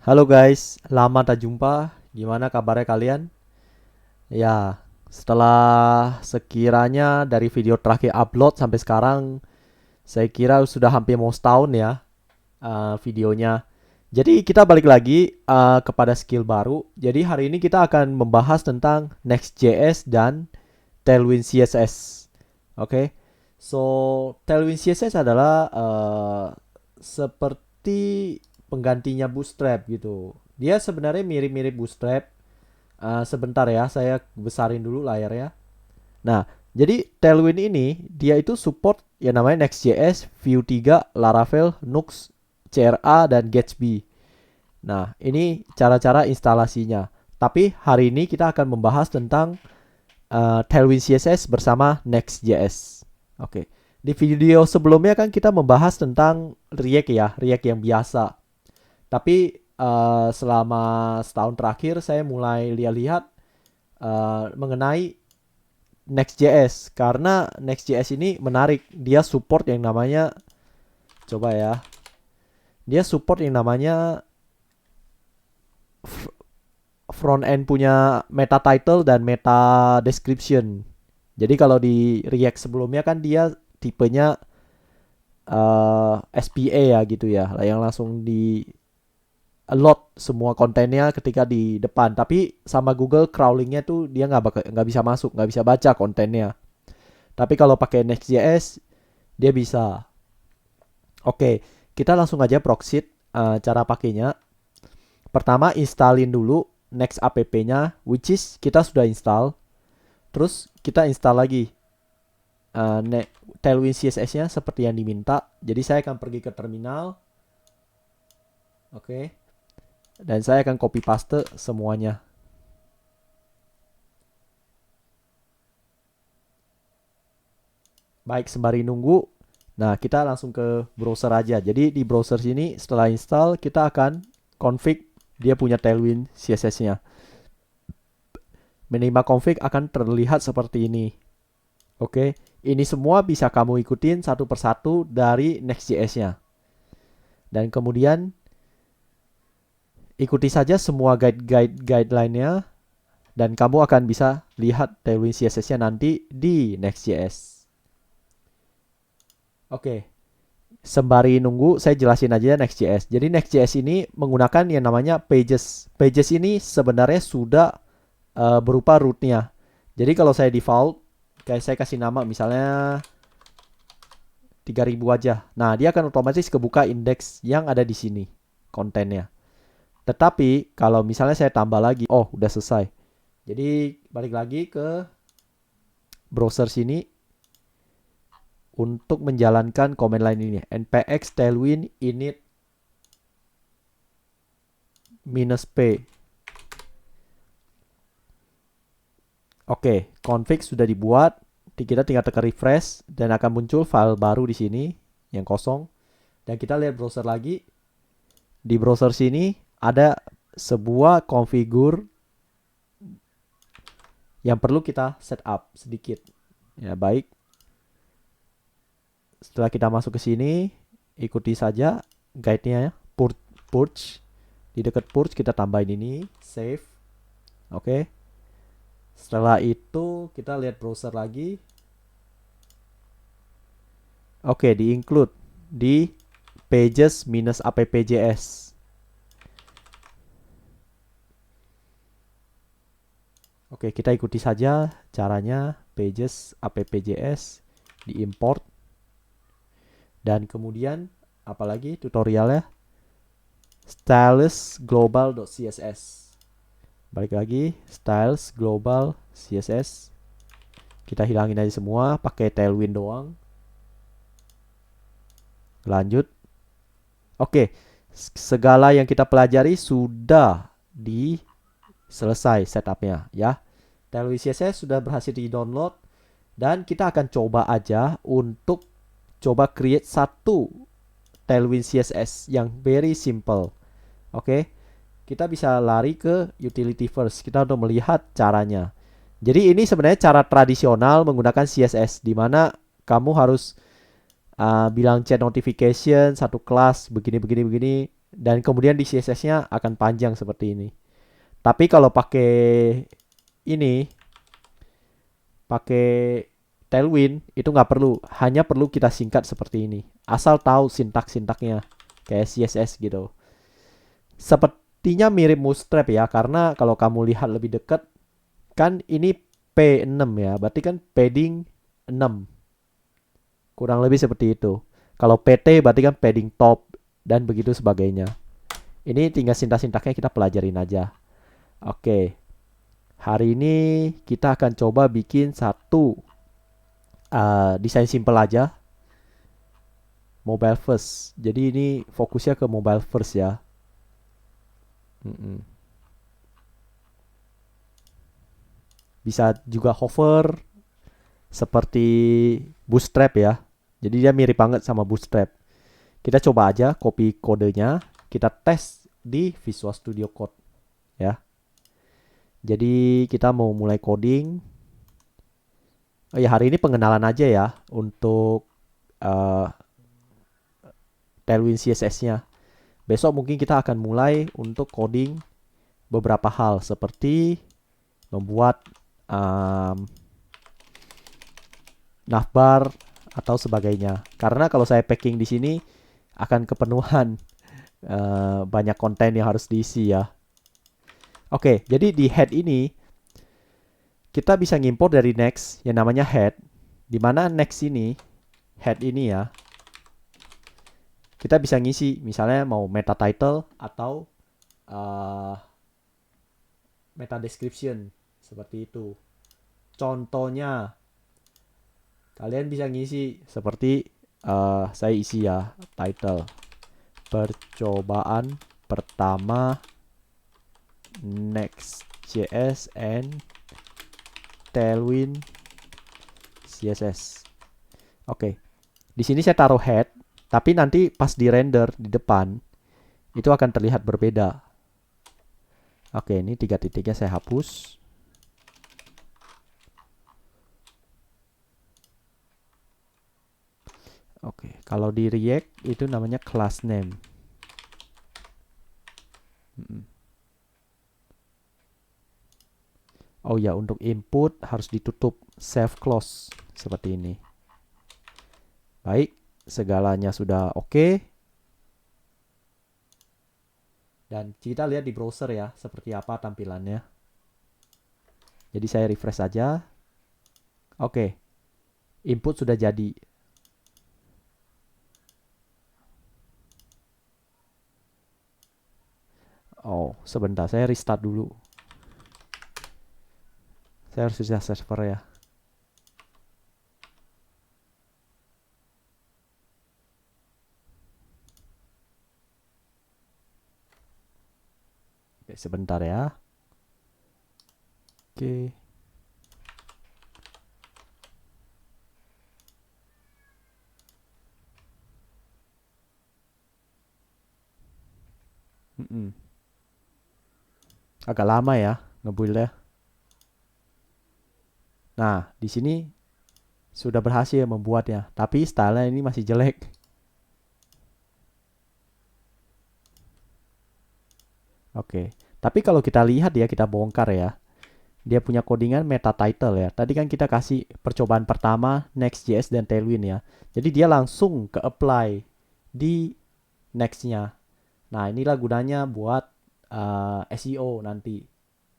Halo guys, lama tak jumpa. Gimana kabarnya kalian? Ya, setelah sekiranya dari video terakhir upload sampai sekarang, saya kira sudah hampir mau setahun ya videonya. Jadi kita balik lagi kepada skill baru. Jadi hari ini kita akan membahas tentang Next.js dan Tailwind CSS. Oke, so Tailwind CSS adalah seperti penggantinya Bootstrap gitu. Dia sebenarnya mirip-mirip Bootstrap. Sebentar ya, saya besarin dulu layarnya. Nah, jadi Tailwind ini dia itu support yang namanya Next.js, Vue 3, Laravel, Nux, CRA, dan Gatsby. Nah, ini cara-cara instalasinya. Tapi hari ini kita akan membahas tentang Tailwind CSS bersama Next.js. Oke. Di video sebelumnya kan kita membahas tentang React ya, React yang biasa. Tapi selama setahun terakhir saya mulai lihat-lihat mengenai Next.js karena Next.js ini menarik. Dia support yang namanya coba ya. Dia support yang namanya front end punya meta title dan meta description. Jadi kalau di React sebelumnya kan dia tipenya SPA ya gitu ya, yang langsung di load semua kontennya ketika di depan. Tapi sama Google crawlingnya tuh dia nggak bisa masuk, nggak bisa baca kontennya. Tapi kalau pakai Next.js dia bisa. Oke, kita langsung aja proxy cara pakainya. Pertama installin dulu Next app-nya, which is kita sudah install. Terus kita install lagi Tailwind CSS-nya seperti yang diminta. Jadi saya akan pergi ke terminal. Oke. Dan saya akan copy paste semuanya. Baik, sembari nunggu. Nah, kita langsung ke browser aja. Jadi di browser sini setelah install kita akan config dia punya Tailwind CSS-nya. Minimal config akan terlihat seperti ini. Oke, ini semua bisa kamu ikutin satu persatu dari Next.js-nya. Dan kemudian ikuti saja semua guideline-nya dan kamu akan bisa lihat Tailwind CSS-nya nanti di Next.js. Oke, sembari nunggu saya jelasin aja Next.js. Jadi Next.js ini menggunakan yang namanya pages. Pages ini sebenarnya sudah berupa root-nya. Jadi kalau saya default, kayak saya kasih nama misalnya 3000 aja. Nah, dia akan otomatis kebuka indeks yang ada di sini kontennya. Tetapi kalau misalnya saya tambah lagi, oh udah selesai. Jadi balik lagi ke browser sini untuk menjalankan command line ini. npx tailwind init -p. Oke, config sudah dibuat. Kita tinggal tekan refresh dan akan muncul file baru di sini yang kosong. Dan kita lihat browser lagi. Di browser sini ada sebuah configure yang perlu kita setup sedikit. Ya, baik. Setelah kita masuk ke sini, ikuti saja guide-nya ya. Purge. Di dekat purge kita tambahin ini, save. Oke. Setelah itu kita lihat browser lagi. Oke, di include di pages -appjs. Oke, kita ikuti saja caranya pages appjs diimport. Dan kemudian apalagi tutorialnya styles global.css. Balik lagi styles global css. Kita hilangin aja semua, pakai Tailwind doang. Lanjut. Oke, segala yang kita pelajari sudah selesai setupnya ya. Tailwind CSS sudah berhasil di-download dan kita akan coba aja untuk coba create satu Tailwind CSS yang very simple. Oke. Kita bisa lari ke utility first. Kita untuk melihat caranya. Jadi ini sebenarnya cara tradisional menggunakan CSS di mana kamu harus bilang chat notification satu kelas begini begini begini. Dan kemudian di CSS-nya akan panjang seperti ini. Tapi kalau pakai ini, pakai Tailwind itu nggak perlu, hanya perlu kita singkat seperti ini. Asal tahu sintak-sintaknya kayak CSS gitu. Sepertinya mirip Bootstrap ya, karena kalau kamu lihat lebih dekat kan ini P6 ya, berarti kan padding 6. Kurang lebih seperti itu. Kalau PT berarti kan padding top dan begitu sebagainya. Ini tinggal sintak-sintaknya kita pelajarin aja. Oke. Hari ini kita akan coba bikin satu desain simple aja. Mobile first. Jadi ini fokusnya ke mobile first ya. Mm-mm. Bisa juga hover seperti Bootstrap ya. Jadi dia mirip banget sama Bootstrap. Kita coba aja copy kodenya, kita tes di Visual Studio Code ya. Jadi kita mau mulai coding. Oh ya, hari ini pengenalan aja ya untuk uh, Tailwind CSS-nya. Besok mungkin kita akan mulai untuk coding beberapa hal seperti membuat um, navbar atau sebagainya. Karena kalau saya packing di sini akan kepenuhan banyak konten yang harus diisi ya. Oke, jadi di head ini kita bisa ngimport dari next yang namanya head. Di mana next ini, head ini ya, kita bisa ngisi misalnya mau meta title atau uh, meta description seperti itu. Contohnya kalian bisa ngisi seperti saya isi ya, title percobaan pertama Next.js and Tailwind CSS. Oke. Di sini saya taruh head, tapi nanti pas di render di depan itu akan terlihat berbeda. Oke, ini 3 titiknya saya hapus. Oke, kalau di React itu namanya class name. Oh ya, untuk input harus ditutup save close seperti ini. Baik, segalanya sudah oke. Dan kita lihat di browser ya, seperti apa tampilannya. Jadi saya refresh saja. Oke, input sudah jadi. Oh, sebentar, saya restart dulu. Saya harus restart server ya. Oke, sebentar ya. Oke. Mm-mm. Agak lama ya ngebuildnya. Nah, di sini sudah berhasil membuatnya, tapi stylenya ini masih jelek. Oke, tapi kalau kita lihat ya, kita bongkar ya. Dia punya codingan meta title ya. Tadi kan kita kasih percobaan pertama Next.js dan Tailwind ya. Jadi dia langsung ke apply di Next-nya. Nah, inilah gunanya buat SEO nanti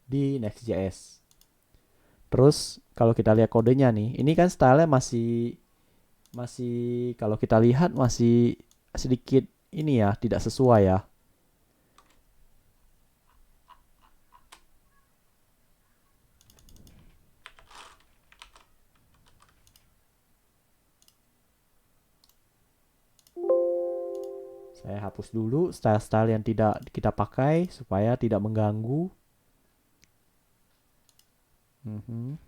di Next.js. Terus kalau kita lihat kodenya nih, ini kan stylenya masih masih kalau kita lihat masih sedikit ini ya, tidak sesuai ya. Saya hapus dulu style-style yang tidak kita pakai supaya tidak mengganggu. Mhm.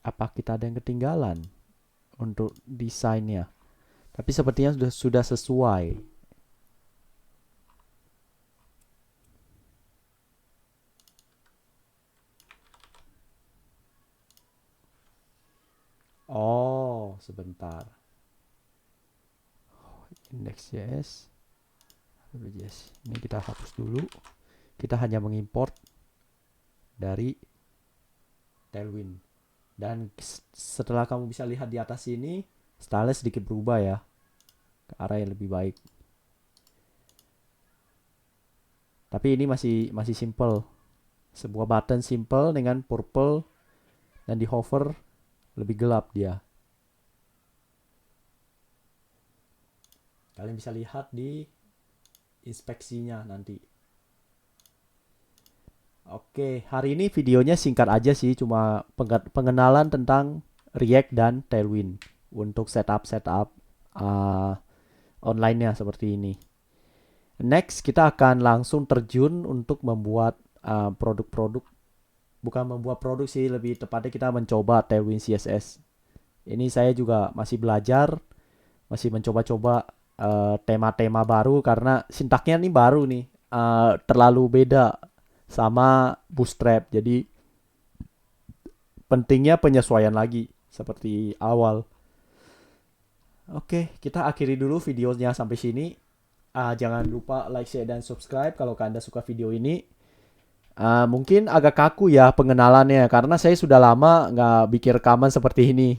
Apa kita ada yang ketinggalan untuk desainnya? Tapi sepertinya sudah sesuai. Oh, sebentar. Index.js. Ini kita hapus dulu. Kita hanya mengimport dari Tailwind. Dan setelah kamu bisa lihat di atas sini, style sedikit berubah ya, ke arah yang lebih baik. Tapi ini masih simple. Sebuah button simple dengan purple dan di hover lebih gelap dia. Kalian bisa lihat di inspeksinya nanti. Oke, hari ini videonya singkat aja sih, cuma pengenalan tentang React dan Tailwind untuk setup online-nya seperti ini. Next, kita akan langsung terjun untuk membuat produk-produk. Bukan membuat produk sih, lebih tepatnya kita mencoba Tailwind CSS. Ini saya juga masih belajar, masih mencoba-coba tema-tema baru karena sintaknya ini baru nih, terlalu beda sama Bootstrap. Jadi pentingnya penyesuaian lagi seperti awal. Oke, kita akhiri dulu videonya sampai sini. Jangan lupa like, share, dan subscribe kalau Anda suka video ini. Mungkin agak kaku ya pengenalannya karena saya sudah lama nggak bikin rekaman seperti ini.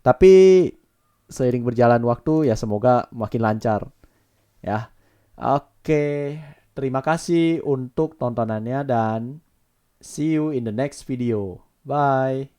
Tapi seiring berjalan waktu ya semoga makin lancar ya. Oke, terima kasih untuk tontonannya dan see you in the next video. Bye.